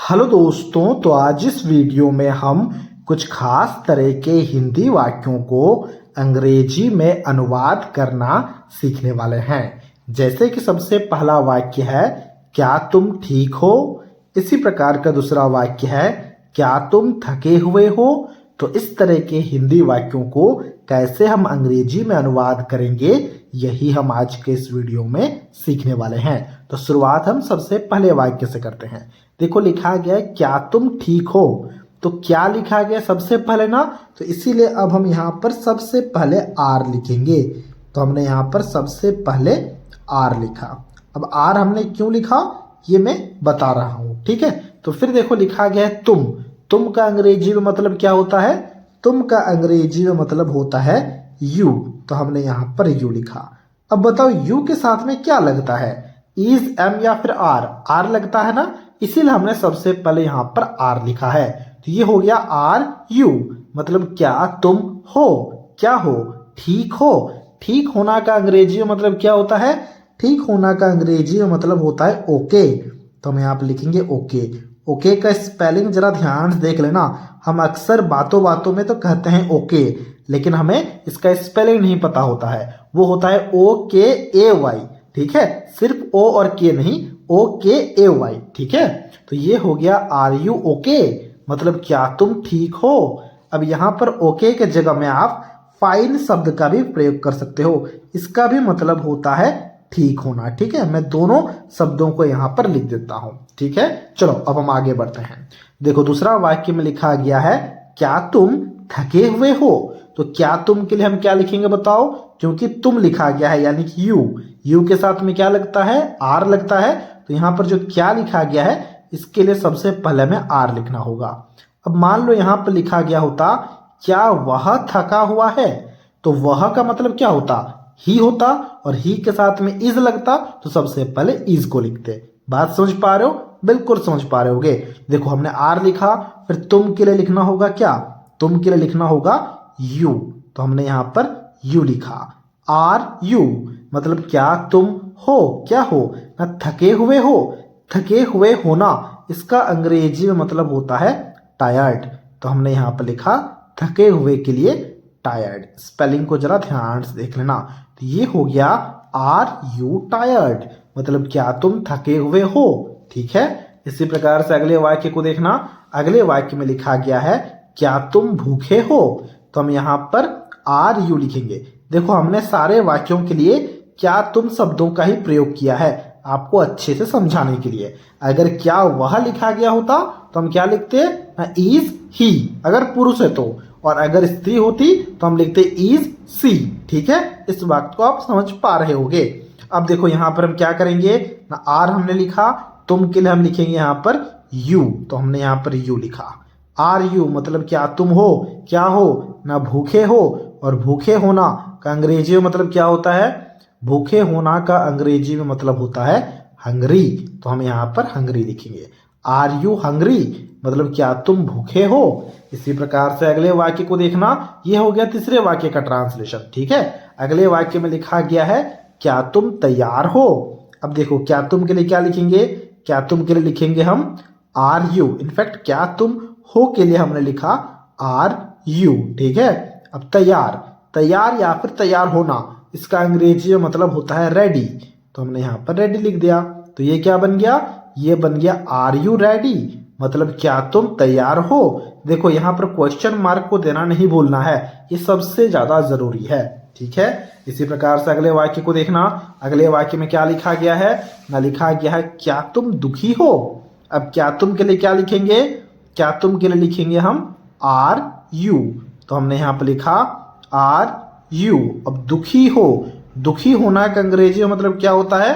Hello दोस्तों, तो आज इस वीडियो में हम कुछ खास तरह के हिंदी वाक्यों को अंग्रेजी में अनुवाद करना सीखने वाले हैं। जैसे कि सबसे पहला वाक्य है, क्या तुम ठीक हो। इसी प्रकार का दूसरा वाक्य है, क्या तुम थके हुए हो। तो इस तरह के हिंदी वाक्यों को कैसे हम अंग्रेजी में अनुवाद करेंगे, यही हम आज के इस वीडियो में सीखने वाले हैं। तो शुरुआत हम सबसे पहले वाक्य से करते हैं। देखो, लिखा गया है क्या तुम ठीक हो। तो क्या लिखा गया सबसे पहले ना, तो इसीलिए अब हम यहाँ पर सबसे पहले आर लिखेंगे। तो हमने यहाँ पर सबसे पहले आर लिखा। अब आर हमने क्यों लिखा ये मैं बता रहा हूँ, ठीक है। तो फिर देखो, लिखा गया है तुम। तुम का अंग्रेजी में मतलब क्या होता है? तुम का अंग्रेजी में मतलब होता है यू। तो हमने यहाँ पर यू लिखा। अब बताओ, यू के साथ में क्या लगता है? इज, एम या फिर आर? आर लगता है ना, इसीलिए हमने सबसे पहले यहाँ पर आर लिखा है। तो ये हो गया आर यू, मतलब क्या तुम हो, क्या हो, ठीक हो। ठीक होना का अंग्रेजी में मतलब क्या होता है? ठीक होना का अंग्रेजी में मतलब होता है ओके। तो हम यहाँ पर लिखेंगे ओके। ओके का स्पेलिंग जरा ध्यान से देख लेना। हम अक्सर बातों बातों में तो कहते हैं ओके, लेकिन हमें इसका स्पेलिंग नहीं पता होता है। वो होता है OKAY, ठीक है। सिर्फ ओ और के नहीं, OKAY, ठीक है। तो ये हो गया आर यू ओके, मतलब क्या तुम ठीक हो। अब यहाँ पर ओके के जगह में आप फाइन शब्द का भी प्रयोग कर सकते हो। इसका भी मतलब होता है ठीक होना, ठीक है। मैं दोनों शब्दों को यहाँ पर लिख देता हूं, ठीक है। चलो अब हम आगे बढ़ते हैं। देखो, दूसरा वाक्य में लिखा गया है, क्या तुम थके हुए हो। तो क्या तुम के लिए हम क्या लिखेंगे बताओ? क्योंकि तुम लिखा गया है यानी कि यू के साथ में क्या लगता है? आर लगता है। तो यहाँ पर जो क्या लिखा गया है इसके लिए सबसे पहले हमें आर लिखना होगा। अब मान लो यहाँ पर लिखा गया होता, क्या वह थका हुआ है। तो वह का मतलब क्या होता? ही होता, और ही के साथ में इज लगता, तो सबसे पहले इज को लिखते। बात समझ पा रहे हो? बिल्कुल समझ पा रहे होगे। देखो, हमने आर लिखा, फिर तुम के लिए लिखना होगा क्या? तुम के लिए लिखना होगा यू। तो हमने यहाँ पर यू लिखा। आर यू मतलब क्या तुम हो, क्या हो ना, थके हुए हो। थके हुए होना, इसका अंग्रेजी में मतलब होता है टायर्ड। तो हमने यहाँ पर लिखा थके हुए के लिए टायर्ड। स्पेलिंग को जरा ध्यान से देख लेना। तो ये हो गया आर यू टायर्ड, मतलब क्या तुम थके हुए हो, ठीक है। इसी प्रकार से अगले वाक्य को देखना। अगले वाक्य में लिखा गया है, क्या तुम भूखे हो। तो हम यहाँ पर आर यू लिखेंगे। देखो, हमने सारे वाक्यों के लिए क्या तुम शब्दों का ही प्रयोग किया है, आपको अच्छे से समझाने के लिए। अगर क्या वह लिखा गया होता तो हम क्या लिखते? इज ही, अगर पुरुष है तो। और अगर स्त्री होती तो हम लिखते इज सी, ठीक है। इस बात को आप समझ पा रहे होगे। अब देखो, यहाँ पर हम क्या करेंगे ना, आर हमने लिखा, तुम के लिए हम लिखेंगे यहाँ पर यू। तो हमने यहाँ पर यू लिखा। आर यू मतलब क्या तुम हो, क्या हो ना, भूखे हो। और भूखे होना का अंग्रेजी में मतलब क्या होता है? भूखे होना का अंग्रेजी में मतलब होता है हंग्री। तो हम यहाँ पर हंग्री लिखेंगे। आर यू हंग्री मतलब क्या तुम भूखे हो। इसी प्रकार से अगले वाक्य को देखना। यह हो गया तीसरे वाक्य का ट्रांसलेशन, ठीक है। अगले वाक्य में लिखा गया है, क्या तुम तैयार हो। अब देखो, क्या तुम के लिए क्या लिखेंगे? क्या तुम के लिए लिखेंगे हम आर यू। इनफैक्ट क्या तुम हो के लिए हमने लिखा आर यू, ठीक है। अब तैयार, तैयार या फिर तैयार होना, इसका अंग्रेजी में मतलब होता है रेडी। तो हमने यहाँ पर रेडी लिख दिया। तो ये क्या बन गया? ये बन गया आर यू रेडी, मतलब क्या तुम तैयार हो। देखो, यहाँ पर क्वेश्चन मार्क को देना नहीं भूलना है, ये सबसे ज्यादा जरूरी है, ठीक है। इसी प्रकार से अगले वाक्य को देखना। अगले वाक्य में क्या लिखा गया है ना, लिखा गया है, क्या तुम दुखी हो। अब क्या तुम के लिए क्या लिखेंगे? क्या तुम के लिए लिखेंगे हम आर यू। तो हमने यहाँ पर लिखा आर यू। अब दुखी हो, दुखी होना का अंग्रेजी में मतलब क्या होता है?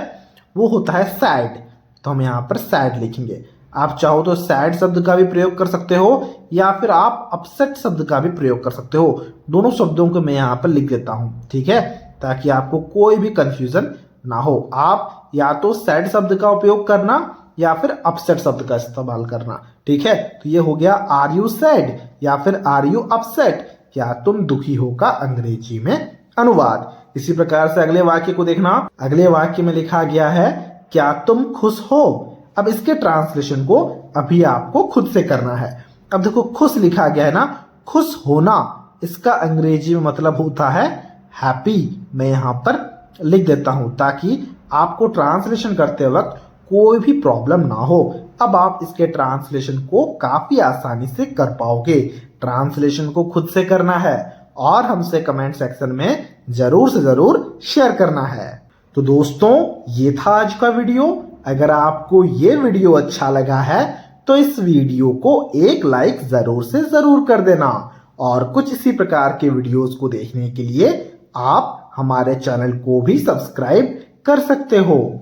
वो होता है सैड। तो हम यहाँ पर सैड लिखेंगे। आप चाहो तो सैड शब्द का भी प्रयोग कर सकते हो, या फिर आप अपसेट शब्द का भी प्रयोग कर सकते हो। दोनों शब्दों को मैं यहाँ पर लिख देता हूँ, ठीक है, ताकि आपको कोई भी कंफ्यूजन ना हो। आप या तो सैड शब्द का उपयोग करना या फिर अपसेट शब्द का इस्तेमाल करना, ठीक है। तो ये हो गया आर यू सैड या फिर आर यू अपसेट, क्या तुम दुखी हो का अंग्रेजी में अनुवाद। इसी प्रकार से अगले वाक्य को देखना। अगले वाक्य में लिखा गया है, क्या तुम खुश हो। अब इसके ट्रांसलेशन को अभी आपको खुद से करना है। अब देखो खुश लिखा गया है ना, खुश होना, इसका अंग्रेजी में मतलब होता है हैप्पी। मैं यहाँ पर लिख देता हूं ताकि आपको ट्रांसलेशन करते वक्त कोई भी प्रॉब्लम ना हो। अब आप इसके ट्रांसलेशन को काफी आसानी से कर पाओगे। ट्रांसलेशन को खुद से करना है और हमसे कमेंट सेक्शन में जरूर से जरूर शेयर करना है। तो दोस्तों ये था आज का वीडियो। अगर आपको ये वीडियो अच्छा लगा है तो इस वीडियो को एक लाइक जरूर से जरूर कर देना और कुछ इसी प्रकार के वीडियोस को देखने के लिए आप हमारे चैनल को भी सब्सक्राइब कर सकते हो।